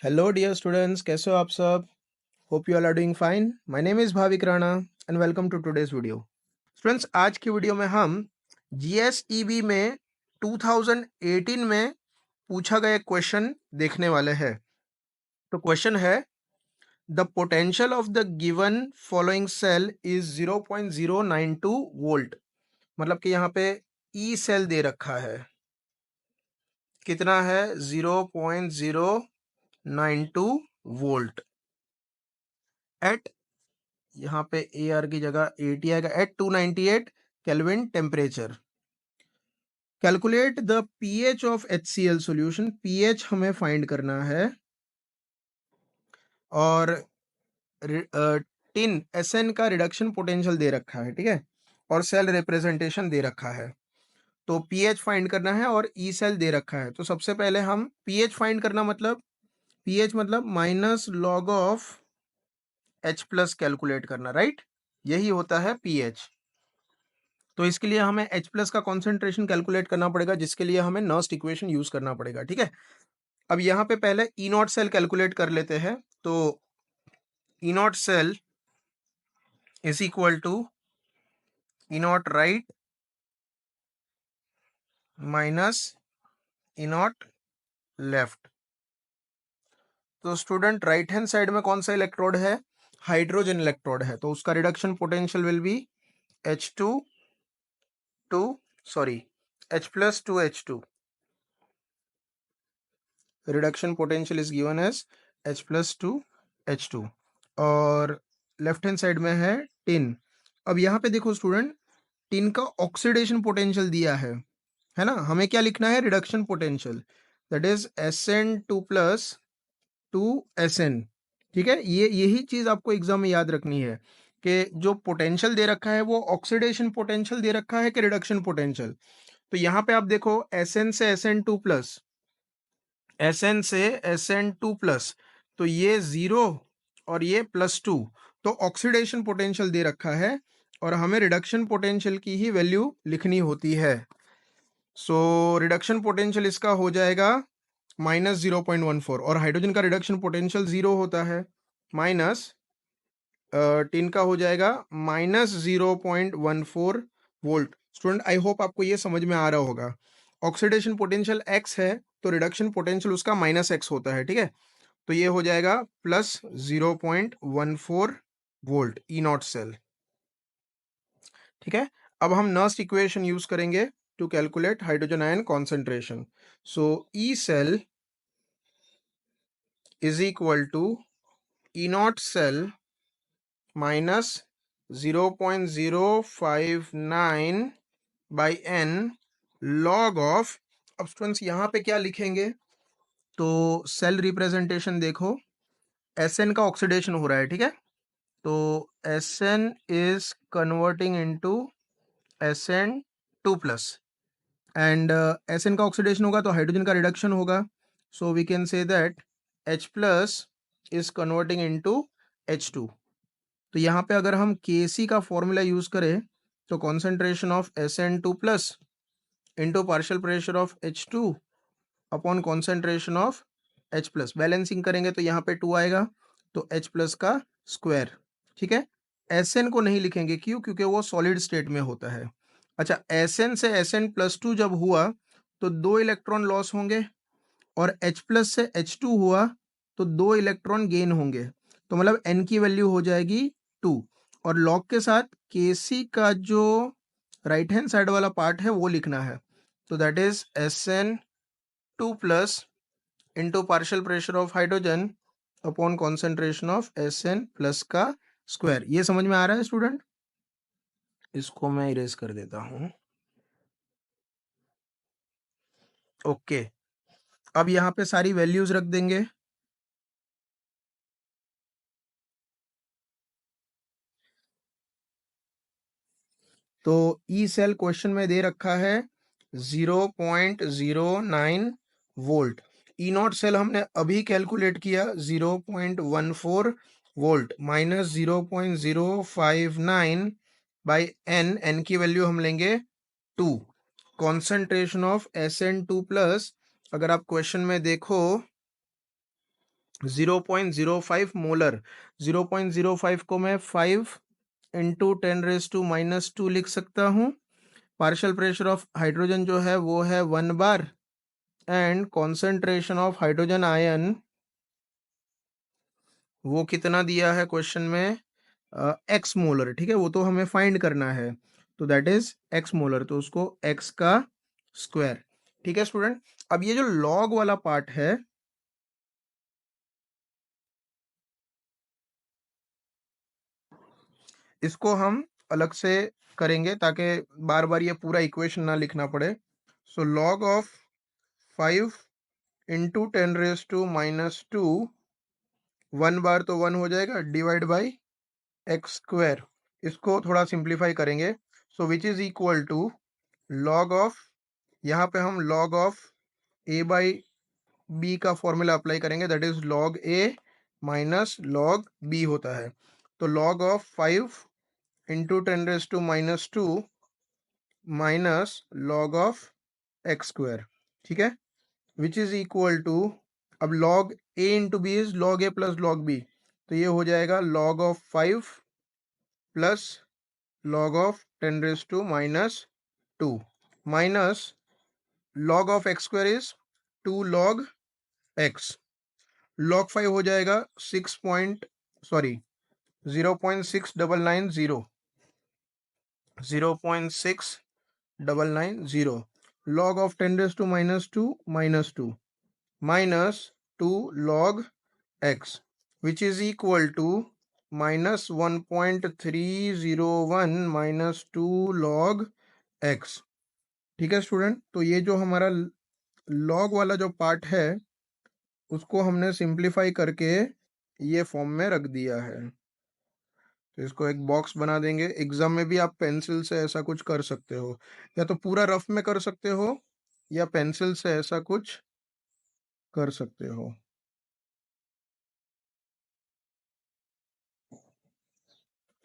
Hello dear students, कैसे हो आप सब? Hope you all are doing fine. My name is Bhavik Rana and welcome to today's video. Students, आज की वीडियो में हम जीएसईबी में 2018 में पूछा गया क्वेश्चन देखने वाले हैं। तो क्वेश्चन है, the potential of the given following cell is 0.092 volt. मतलब कि यहाँ पे ई सेल दे रखा है, कितना है? 0.092 वोल्ट एट, यहाँ पे ए आर की जगह 80 आएगा, at 298 kelvin temperature. Calculate the pH of HCl solution. PH हमें फाइंड करना है और टिन एसएन का रिडक्शन पोटेंशियल दे रखा है, ठीक है, और सेल रिप्रेजेंटेशन दे रखा है। तो पीएच फाइंड करना है और ई सेल दे रखा है। तो सबसे पहले हम पीएच फाइंड करना, मतलब पीएच मतलब minus log of H plus calculate करना, राइट? यही होता है पीएच। तो इसके लिए हमें H प्लस का कॉन्सेंट्रेशन कैलकुलेट करना पड़ेगा, जिसके लिए हमें नर्स्ट इक्वेशन यूज करना पड़ेगा, ठीक है। अब यहाँ पे पहले ई नॉट सेल कैलकुलेट कर लेते हैं। तो E naught cell is equal to E naught right minus E naught left. तो स्टूडेंट, राइट हैंड साइड में कौन सा इलेक्ट्रोड है? हाइड्रोजन इलेक्ट्रोड है, तो उसका reduction potential will be H2 to sorry H plus to H2। Reduction potential is given as H plus to H2। और left hand side में है टिन। अब यहाँ पे देखो स्टूडेंट, टिन का ऑक्सीडेशन पोटेंशियल दिया है ना। हमें क्या लिखना है? Reduction potential, that is Sn two plus two Sn, ठीक है। ये यही चीज आपको एग्जाम में याद रखनी है कि जो पोटेंशियल दे रखा है वो ऑक्सीडेशन पोटेंशियल दे रखा है कि रिडक्शन पोटेंशियल। तो यहाँ पे आप देखो, Sn से Sn टू प्लस, Sn से Sn टू प्लस, तो ये 0 और ये +2, तो ऑक्सीडेशन पोटेंशियल दे रखा है और हमें रिडक्शन पोटेंशियल की ही वैल्यू लिखनी होती है। सो रिडक्शन पोटेंशियल इसका हो जाएगा -0.14, और हाइड्रोजन का रिडक्शन पोटेंशियल 0 होता है, माइनस टिन का हो जाएगा -0.14 वोल्ट। स्टूडेंट, आई होप आपको ये समझ में आ रहा होगा। ऑक्सीडेशन पोटेंशियल x है, तो रिडक्शन पोटेंशियल उसका -x होता है, ठीक है। तो ये हो जाएगा +0.14 वोल्ट ई नॉट सेल, ठीक है। अब हम नर्स्ट इक्वेशन यूज करेंगे to calculate hydrogen ion concentration. So E cell is equal to E naught cell minus 0.059 by n log of. अब स्टूडेंट्स, यहाँ पे क्या लिखेंगे? तो सेल रिप्रेजेंटेशन देखो, Sn का ऑक्सीडेशन हो रहा है, ठीक है। तो Sn is converting into Sn two plus, and Sn का ऑक्सीडेशन होगा तो हाइड्रोजन का रिडक्शन होगा। So we can say that H plus is converting into H2। तो यहाँ पे अगर हम Kc का फॉर्मूला यूज करें, तो concentration of Sn two plus into partial pressure of H2 upon concentration of H plus, balancing करेंगे तो यहाँ पे 2 आएगा, तो H प्लस का स्क्वायर, ठीक है। Sn को नहीं लिखेंगे, क्यों? क्योंकि वो सॉलिड स्टेट में होता है। अच्छा, Sn से Sn+2 जब हुआ तो 2 इलेक्ट्रॉन लॉस होंगे, और H प्लस से H2 हुआ तो 2 इलेक्ट्रॉन गेन होंगे। तो मतलब n की वैल्यू हो जाएगी 2, और लॉग के साथ Kc का जो राइट हैंड साइड वाला पार्ट है वो लिखना है। तो that is Sn2 plus into partial pressure of hydrogen upon concentration of Sn plus का स्क्वायर। ये समझ में आ रहा है स्टूडेंट? इसको मैं इरेज कर देता हूं। ओके, अब यहाँ पे सारी वैल्यूज रख देंगे। तो ई सेल क्वेश्चन में दे रखा है 0.09 वोल्ट। ई नॉट सेल हमने अभी कैलकुलेट किया 0.14 वोल्ट माइनस 0.059 बाई एन की वैल्यू हम लेंगे 2। कॉन्सेंट्रेशन ऑफ Sn2 प्लस, अगर आप क्वेश्चन में देखो 0.05 मोलर। 0.05 को मैं 5 इंटू 10⁻⁻² लिख सकता हूँ। पार्शियल प्रेशर ऑफ हाइड्रोजन जो है वो है 1 bar, and concentration of hydrogen ion वो कितना दिया है क्वेश्चन में, एक्स मोलर। ठीक है, वो तो हमें फाइंड करना है, तो दैट इज एक्स मोलर, तो उसको एक्स का स्क्वायर। ठीक है स्टूडेंट, अब ये जो लॉग वाला पार्ट है, इसको हम अलग से करेंगे ताकि बार बार ये पूरा इक्वेशन ना लिखना पड़े। सो लॉग ऑफ 5 इंटू 10⁻², 1 बार तो 1 हो जाएगा, डिवाइड बाई एक्स स्क्वायर। इसको थोड़ा सिंप्लीफाई करेंगे, so which is equal to log of, यहाँ पे हम log of a by b का फॉर्मूला अप्लाई करेंगे, that is log a minus log b होता है। तो log of 5 into 10⁻² minus log of x square. ठीक है, विच इज इक्वल टू, अब log a into b is log a plus log b, तो ये हो जाएगा log of 5 plus log of 10⁻², minus log of x square is 2 log x, log 5 हो जाएगा 6 point, sorry 0.6990, 0.6990, log of 10⁻² minus 2 minus 2 log x, which is equal to minus 1.301 minus 2 log x। ठीक है student, तो ये जो हमारा log वाला जो पार्ट है उसको हमने सिंप्लीफाई करके ये फॉर्म में रख दिया है। तो इसको एक बॉक्स बना देंगे। एग्जाम में भी आप पेंसिल से ऐसा कुछ कर सकते हो, या तो पूरा रफ में कर सकते हो, या पेंसिल से ऐसा कुछ कर सकते हो।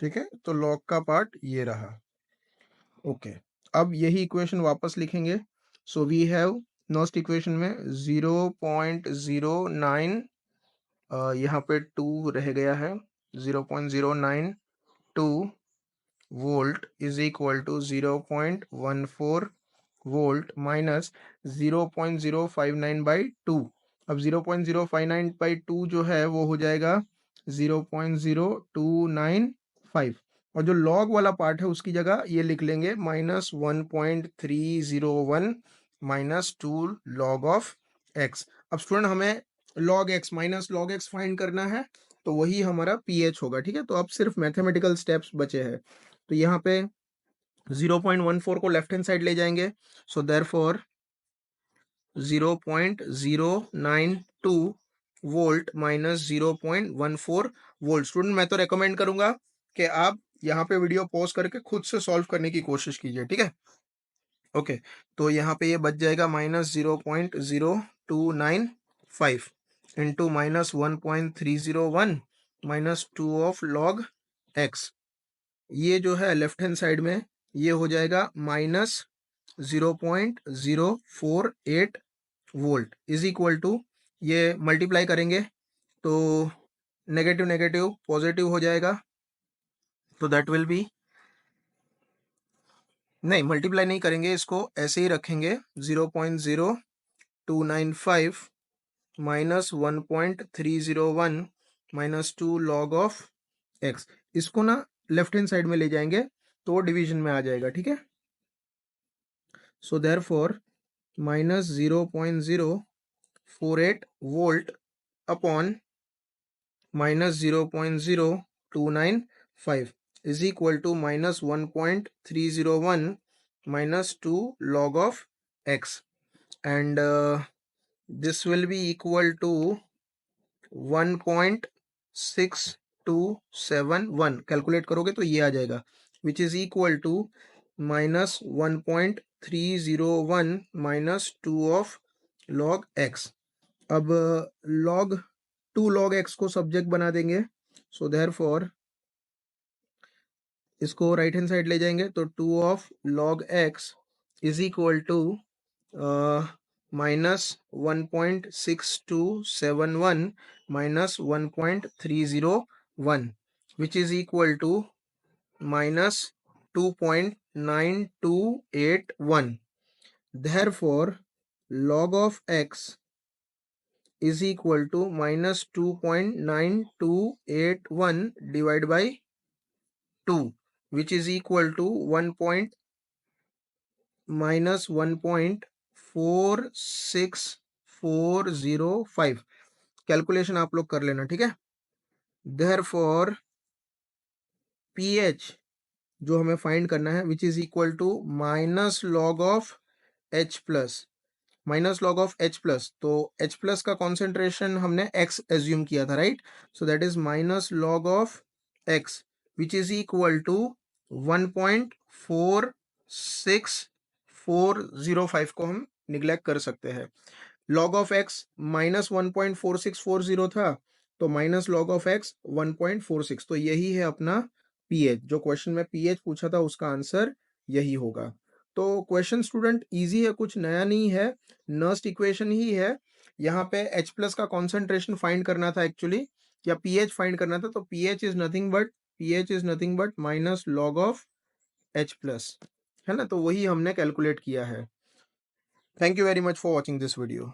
ठीक है, तो लॉग का पार्ट ये रहा। ओके, अब यही इक्वेशन वापस लिखेंगे। So we have Nernst equation में 0.09, यहाँ पे 2 रह गया है, 0.092 volt is equal to 0.14 volt minus 0.059/2। अब 0.059/2 जो है वो हो जाएगा 0.0295, और जो लॉग वाला पार्ट है उसकी जगह ये लिख लेंगे -1.301 माइनस 2 लॉग ऑफ एक्स। अब स्टूडेंट हमें log x minus log x find करना है, तो वही हमारा पीएच होगा। ठीक है, तो अब सिर्फ मैथमेटिकल स्टेप्स बचे हैं। तो यहाँ पे 0.14 को लेफ्ट हैंड साइड ले जाएंगे, so therefore 0.092 volt minus 0.14 volt. Student मैं तो रेकमेंड करूंगा कि आप यहाँ पे वीडियो पॉज करके खुद से सॉल्व करने की कोशिश कीजिए। ठीक है, ओके, तो यहाँ पे ये बच जाएगा -0.0295 into -1.301 minus 2 of log x. ये जो है लेफ्ट हैंड साइड में ये हो जाएगा -0.048 वोल्ट इज इक्वल टू, ये मल्टीप्लाई करेंगे तो नेगेटिव नेगेटिव पॉजिटिव हो जाएगा, तो दैट विल बी, नहीं मल्टीप्लाई नहीं करेंगे, इसको ऐसे ही रखेंगे। 0.0295 minus 1.301 minus 2 log of x, इसको ना लेफ्ट हैंड साइड में ले जाएंगे तो डिवीजन में आ जाएगा। ठीक है, so therefore minus 0.048 volt upon minus 0.0295 is equal to minus 1.301 minus 2 log of x, and this will be equal to 1.6271। Calculate करोगे तो ये आ जाएगा, which is equal to minus 1.301 minus 2 of log x। अब log 2 log x को subject बना देंगे, so therefore इसको right hand side ले जाएंगे तो 2 of log x is equal to minus 1.6271 minus 1.301, which is equal to minus 2.9281. Therefore, log of x is equal to minus 2.9281 divided by 2, which is equal to minus 1.46405. Calculation आप लोग कर लेना, ठीक है। Therefore pH जो हमें find करना है, which is equal to minus log of H plus, minus log of H plus. तो H प्लस का कॉन्सेंट्रेशन हमने X एज्यूम किया था, right. So that is minus log of X which is equal to 1.4640 को हम neglect कर सकते हैं। लॉग ऑफ एक्स माइनस 1.4640 था, तो माइनस लॉग ऑफ एक्स 1.46, तो यही है अपना पीएच। जो क्वेश्चन में पीएच पूछा था उसका आंसर यही होगा। तो क्वेश्चन स्टूडेंट इजी है, कुछ नया नहीं है, नर्स्ट इक्वेशन ही है। यहाँ पे H प्लस का कॉन्सेंट्रेशन फाइंड करना था एक्चुअली, या पीएच फाइंड करना था। तो pH is nothing but minus log of H plus, है ना। तो वही हमने कैलकुलेट किया है। Thank you very much for watching this video.